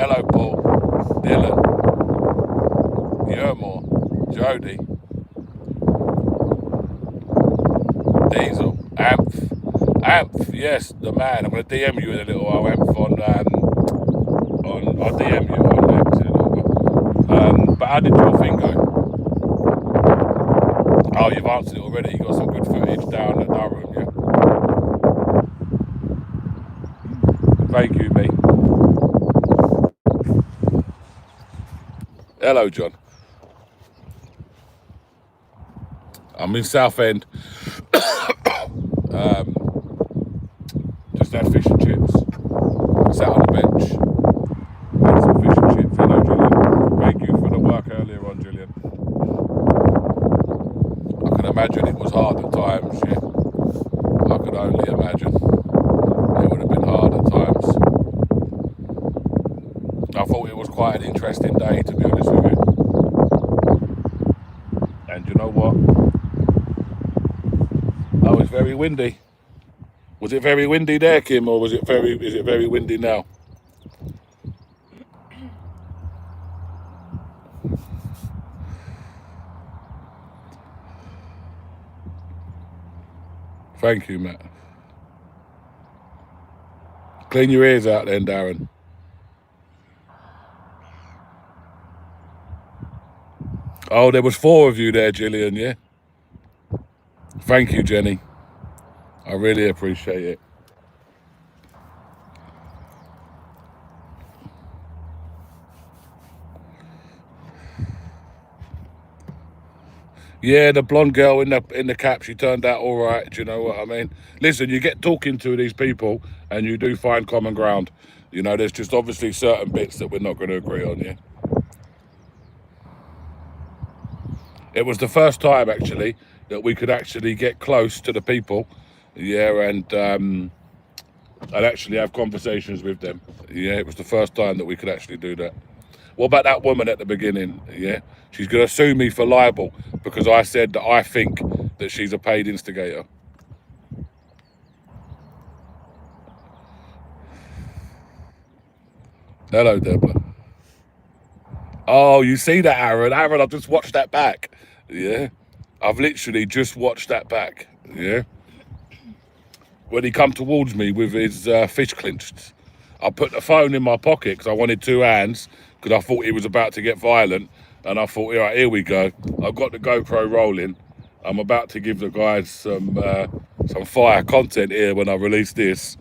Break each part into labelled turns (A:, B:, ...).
A: Hello, Paul, Dylan, Yermore, Jody, Diesel, Amph, yes, the man. I'm going to DM you in a little while, Amph, I'll DM you on Amph in a little while. But how did your thing go? Oh, you've answered it already. You got some good footage down at Durham, yeah? Thank you, mate. Hello, John. I'm in Southend. Just had fish and chips. Sat on the bench. Had some fish and chips. Hello, Gillian. Thank you for the work earlier on, Gillian. I can imagine it was hard at times, yeah. I could only imagine. It would have been hard at times. I thought it was quite an interesting day, to be honest with you. And you know what? Oh, it's very windy. Was it very windy there, Kim, or is it very windy now? Thank you, Matt. Clean your ears out then, Darren. Oh, there was 4 of you there, Gillian, yeah? Thank you, Jenny. I really appreciate it. Yeah, the blonde girl in the cap, she turned out all right. Do you know what I mean? Listen, you get talking to these people, and you do find common ground. You know, there's just obviously certain bits that we're not going to agree on. Yeah, it was the first time actually that we could actually get close to the people. Yeah, and actually have conversations with them. Yeah, it was the first time that we could actually do that. What about that woman at the beginning? Yeah, she's going to sue me for libel because I said that I think that she's a paid instigator. Hello, Deborah. Oh, you see that, Aaron? Aaron, I've just watched that back. Yeah, I've literally just watched that back. Yeah, when he come towards me with his fish clinched, I put the phone in my pocket because I wanted 2 hands because I thought he was about to get violent, and I thought, all right, here we go. I've got the GoPro rolling. I'm about to give the guys some fire content here when I release this.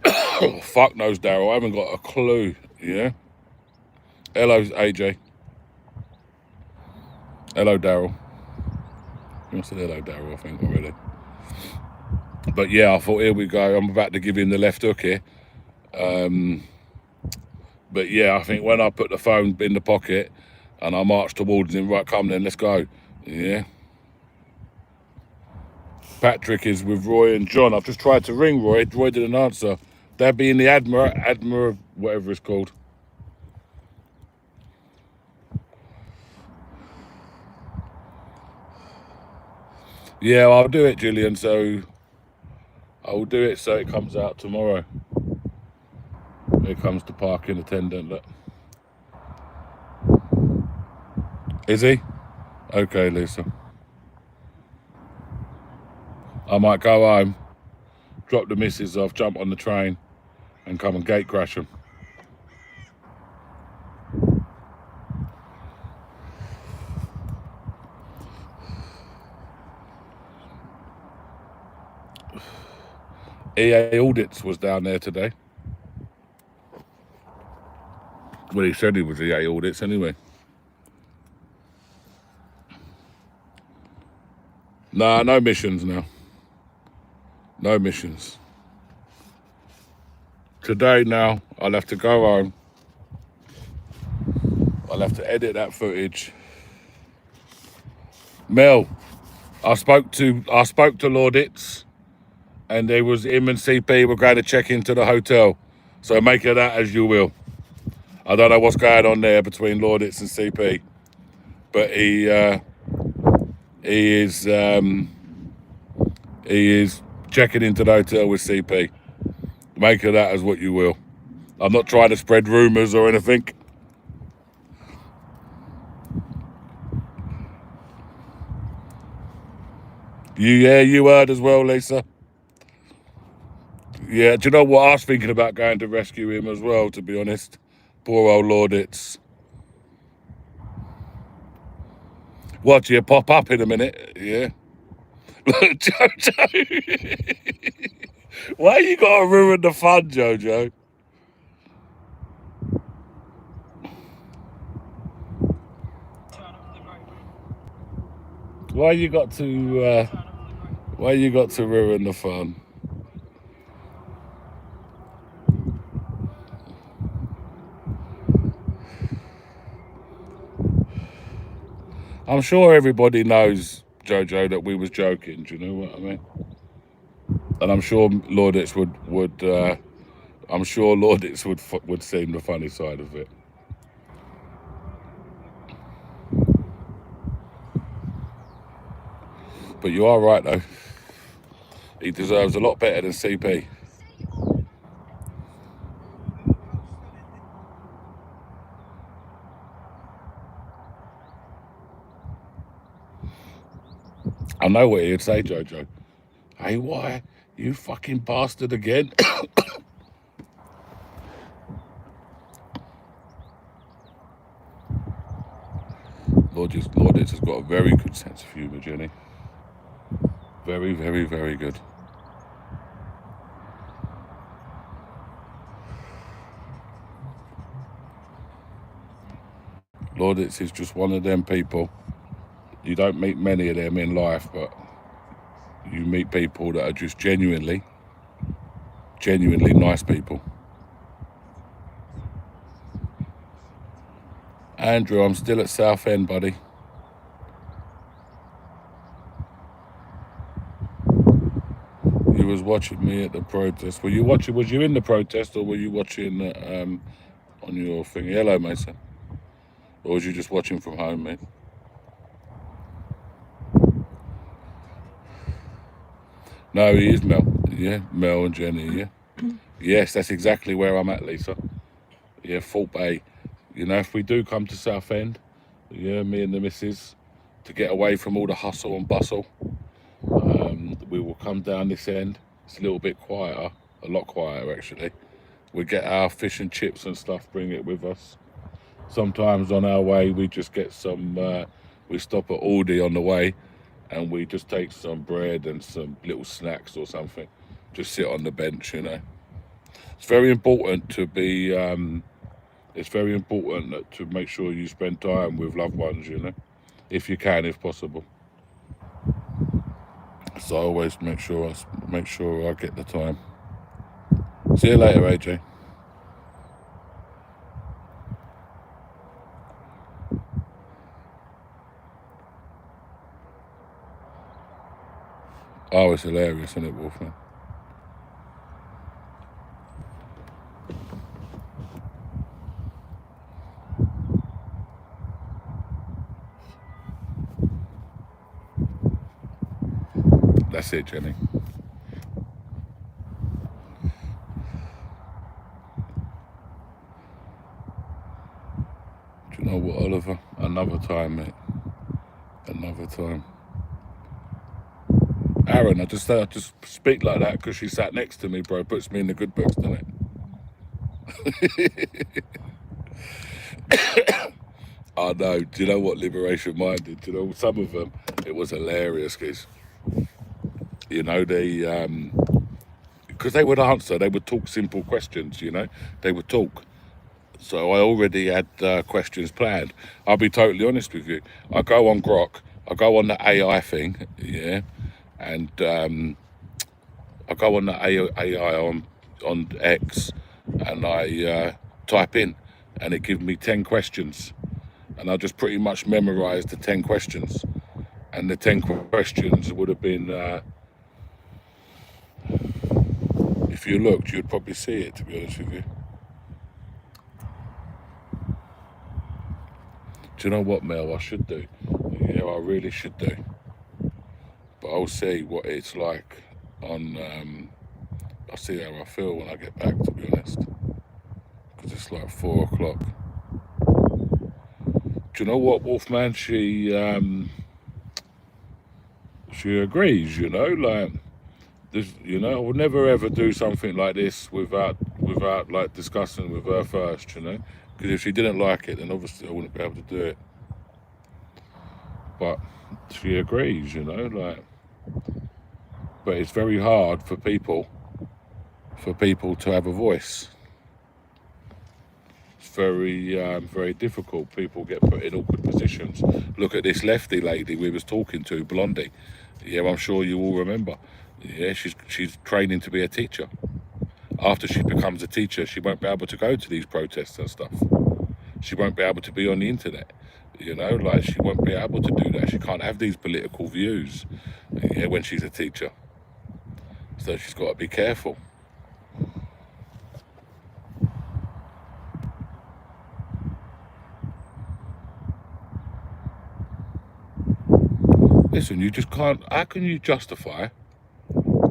A: Oh, fuck knows, Daryl. I haven't got a clue. Yeah. Hello, AJ. Hello, Daryl. I said hello, Daryl, I think, already. But yeah, I thought, here we go. I'm about to give him the left hook here. But yeah, I think when I put the phone in the pocket and I marched towards him, right, come then, let's go. Yeah. Patrick is with Roy and John. I've just tried to ring Roy. Roy didn't answer. They'd be in the Admiral, whatever it's called. Yeah, I'll do it, Gillian. So I'll do it so it comes out tomorrow. Here comes the parking attendant. Look. Is he? Okay, Lisa. I might go home, drop the missus off, jump on the train, and come and gate crash them. EA Audits was down there today. Well, he said he was EA Audits anyway. Nah, no missions now. No missions. Today now, I'll have to go home. I'll have to edit that footage. Mel, I spoke to Laudits, and there was him and CP were going to check into the hotel. So make of that as you will. I don't know what's going on there between Laudits and CP, but he is checking into the hotel with CP. Make of that as what you will. I'm not trying to spread rumours or anything. You heard as well, Lisa. Yeah, do you know what? I was thinking about going to rescue him as well, to be honest. Poor old Lord, it's... Watch you pop up in a minute, yeah. Look, Jojo. Why you gotta ruin the fun, Jojo? Why you got to ruin the fun? I'm sure everybody knows, Jojo, that we was joking. Do you know what I mean? And I'm sure Laudits would seem the funny side of it. But you are right though. He deserves a lot better than CP. I know what he'd say, Jojo. Hey, why? You fucking bastard again. Laudits has got a very good sense of humour, Jenny. Very, very, very good. Laudits is just one of them people. You don't meet many of them in life, but you meet people that are just genuinely nice people. Andrew, I'm still at Southend, buddy. You was watching me at the protest. Was you in the protest, or were you watching on your thing? Hello, Mason. Or was you just watching from home, mate? No, he is Mel. Yeah, Mel and Jenny, yeah. Yes, that's exactly where I'm at, Lisa. Yeah, Fort Bay. You know, if we do come to Southend, yeah, me and the missus, to get away from all the hustle and bustle, we will come down this end. It's a little bit quieter, a lot quieter actually. We get our fish and chips and stuff, bring it with us. Sometimes on our way, we just get some, we stop at Aldi on the way, and we just take some bread and some little snacks or something. Just sit on the bench, you know. It's very important to be, it's very important to make sure you spend time with loved ones, you know, if you can, if possible. So I always make sure I get the time. See you later, AJ. Oh, it's hilarious, isn't it, Wolfman? That's it, Jenny. Do you know what, Oliver? Another time, mate. Another time. Aaron, I just speak like that because she sat next to me, bro. Puts me in the good books, doesn't it? I know. Do you know what Liberation Minded? Do you know some of them? It was hilarious, because you know because they would answer, they would talk simple questions. You know, they would talk. So I already had questions planned. I'll be totally honest with you. I go on Grok, I go on the AI thing, yeah, and I go on the AI on X, and I type in, and it gives me 10 questions, and I just pretty much memorised the 10 questions, and the 10 questions would have been, if you looked, you'd probably see it, to be honest with you. Do you know what, Mel, I should do? Yeah, I really should do. But I'll see what it's like on, I'll see how I feel when I get back, to be honest. It's like 4 o'clock. Do you know what, Wolfman? She agrees. Like this. I would never ever do something like this without like discussing with her first. Because if she didn't like it, then obviously I wouldn't be able to do it. But she agrees. Like. But it's very hard for people to have a voice. It's very difficult. People get put in awkward positions. Look at this lefty lady we was talking to, Blondie. Yeah, I'm sure you all remember. Yeah, she's training to be a teacher. After she becomes a teacher, she won't be able to go to these protests and stuff. She won't be able to be on the internet. Like she won't be able to do that. She can't have these political views. Yeah, when she's a teacher. So she's got to be careful. Listen, you just can't. How can you justify?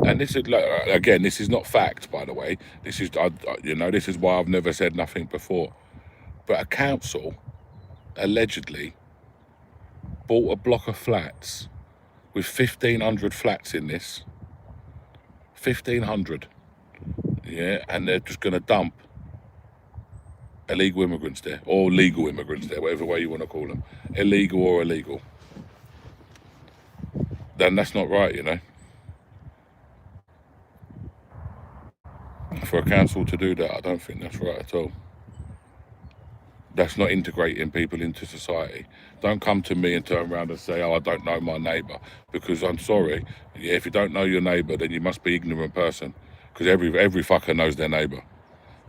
A: And this is again, this is not fact, by the way. This is, this is why I've never said nothing before. But a council allegedly bought a block of flats with 1,500 flats in this. 1,500. Yeah, and they're just going to dump illegal immigrants there, or legal immigrants there, whatever way you want to call them, illegal or illegal. Then that's not right. For a council to do that, I don't think that's right at all. That's not integrating people into society. Don't come to me and turn around and say, oh, I don't know my neighbour. Because I'm sorry, yeah, if you don't know your neighbour, then you must be an ignorant person. Because every fucker knows their neighbour.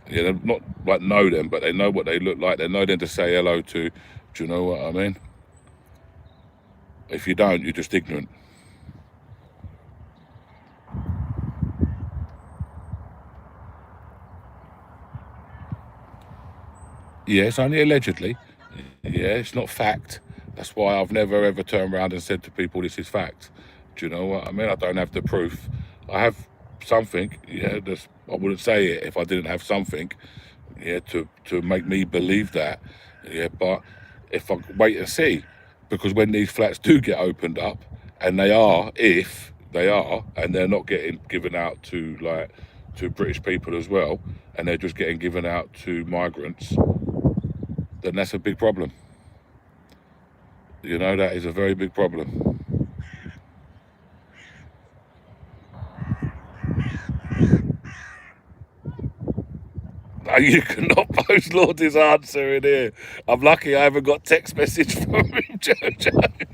A: Yeah, not like know them, but they know what they look like. They know them to say hello to. Do you know what I mean? If you don't, you're just ignorant. Yeah, it's only allegedly. Yeah, it's not fact. That's why I've never ever turned around and said to people, this is fact. Do you know what I mean? I don't have the proof. I have something, yeah, I wouldn't say it if I didn't have something, yeah, to make me believe that. Yeah, but if I wait and see, because when these flats do get opened up, and if they are, and they're not getting given out to British people as well, and they're just getting given out to migrants, then that's a big problem. That is a very big problem. No, you cannot post Lordy's answer in here. I'm lucky I haven't got text message from him, Jojo.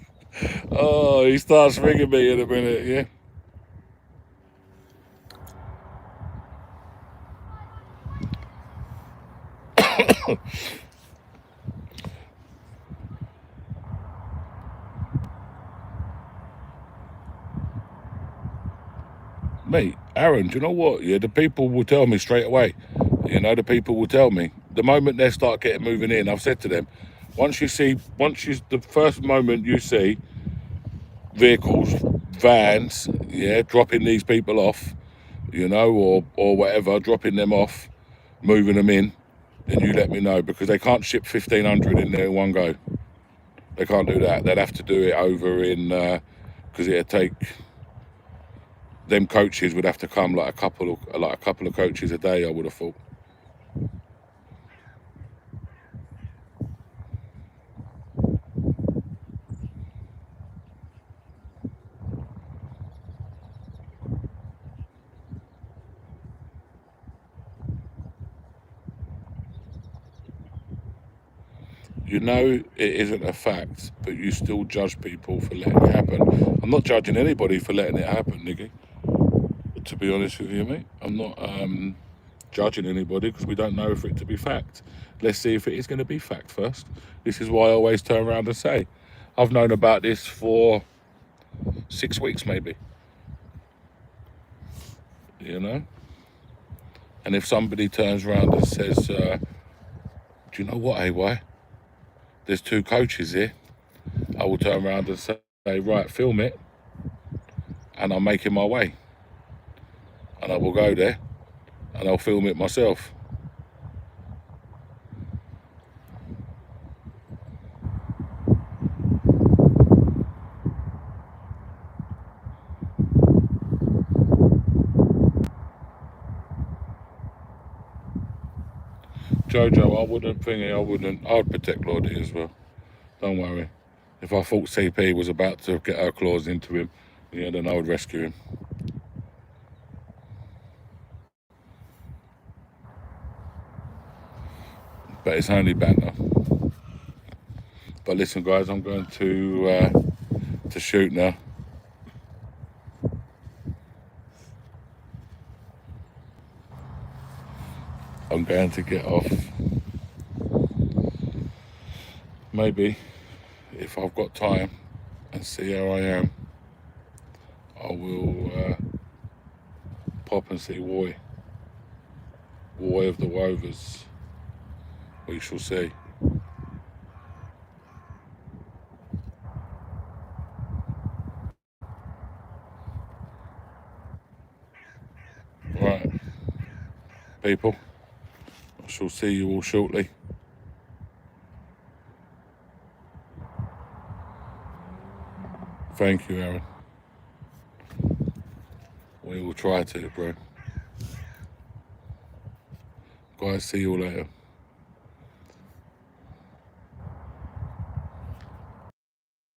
A: Oh, he starts ringing me in a minute, yeah? Mate, Aaron, do you know what? Yeah, the people will tell me straight away. The people will tell me. The moment they start getting moving in, I've said to them, the first moment you see vehicles, vans, yeah, dropping these people off, or whatever, dropping them off, moving them in, then you let me know, because they can't ship 1,500 in there in one go. They can't do that. They'd have to do it over in, because it'd take, them coaches would have to come like a couple of coaches a day, I would have thought. It isn't a fact, but you still judge people for letting it happen. I'm not judging anybody for letting it happen, nigga. To be honest with you, mate, I'm not judging anybody, because we don't know for it to be fact. Let's see if it is going to be fact first. This is why I always turn around and say, I've known about this for 6 weeks, maybe. And if somebody turns around and says, do you know what, AY? There's 2 coaches here. I will turn around and say, right, film it, and I'm making my way. And I will go there, and I'll film it myself. Jojo, I'd protect Lordy as well. Don't worry. If I thought CP was about to get her claws into him, yeah, then I would rescue him. But it's only banter. But listen, guys, I'm going to shoot now. I'm going to get off. Maybe if I've got time and see how I am, I will pop and see Woy of the Rovers. We shall see. Right, people, I shall see you all shortly. Thank you, Aaron. We will try to, bro. Guys, see you all later.